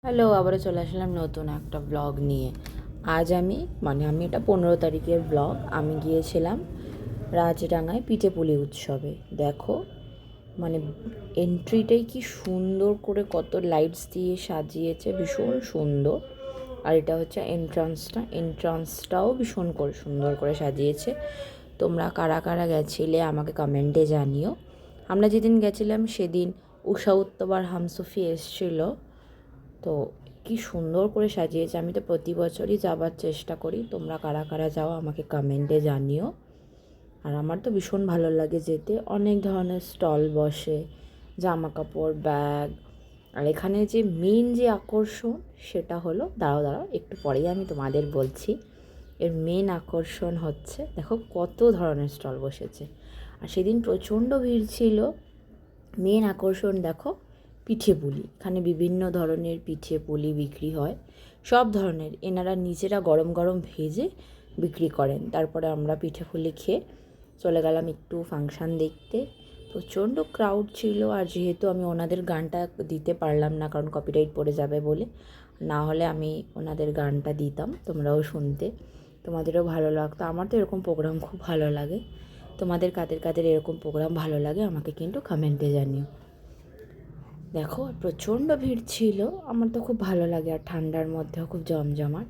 Hello, আবারও চলে আসলাম নতুন একটা ব্লগ নিয়ে। আজ আমি এটা 15 তারিখের ব্লগ। আমি গিয়েছিলাম রাজডাঙ্গায় পিঠেপুলি উৎসবে। দেখো, মানে এন্ট্রিটাই কি সুন্দর করে কত লাইটস দিয়ে সাজিয়েছে, ভীষণ সুন্দর। আর এটা হচ্ছে এন্ট্রান্সটাও ভীষণ করে সুন্দর করে সাজিয়েছে। তোমরা কারা কারা গেছিলে আমাকে কমেন্টে জানিও। আমরা যেদিন গেছিলাম সেদিন উষা উত্তপ আর হামসফি এসেছিলো। তো কি সুন্দর করে সাজিয়েছে। আমি তো প্রতি বছরই যাবার চেষ্টা করি। তোমরা কারা কারা যাও আমাকে কমেন্টে জানিও। আর আমার তো ভীষণ ভালো লাগে যেতে। অনেক ধরনের স্টল বসে, জামা কাপড়, ব্যাগ। আর এখানে যে মেন যে আকর্ষণ সেটা হলো, দাঁড়াও একটু পরেই আমি তোমাদের বলছি। এর মেন আকর্ষণ হচ্ছে, দেখো কত ধরনের স্টল বসেছে। আর সেদিন প্রচণ্ড ভিড় ছিল। মেন আকর্ষণ দেখো, পিঠে পুলি। এখানে বিভিন্ন ধরনের পিঠে পুলি বিক্রি হয়, সব ধরনের। এনারা নিজেরা গরম গরম ভেজে বিক্রি করেন। তারপরে আমরা পিঠে পুলি খেয়ে চলে গেলাম একটু ফাংশান দেখতে। প্রচণ্ড ক্রাউড ছিল। আর যেহেতু আমি ওনাদের গানটা দিতে পারলাম না, কারণ কপিরাইট পড়ে যাবে বলে, না হলে আমি ওনাদের গানটা দিতাম, তোমরাও শুনতে, তোমাদেরও ভালো লাগতো। আমার তো এরকম প্রোগ্রাম খুব ভালো লাগে। তোমাদের কাদের কাদের এরকম প্রোগ্রাম ভালো লাগে আমাকে কিন্তু কমেন্টে জানিও। দেখো, প্রচণ্ড ভিড় ছিল। আমার তো খুব ভালো লাগে। আর ঠান্ডার মধ্যেও খুব জমজমাট।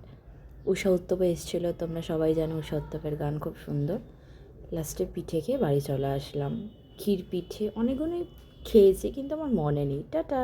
উষা উত্তপে এসেছিলো, তোমরা সবাই জানো উষা উত্তপের গান খুব সুন্দর। লাস্টে পিঠে খেয়ে বাড়ি চলে আসলাম। ক্ষীর পিঠে অনেকগুলোই খেয়েছি, কিন্তু আমার মনে নেই। টাটা।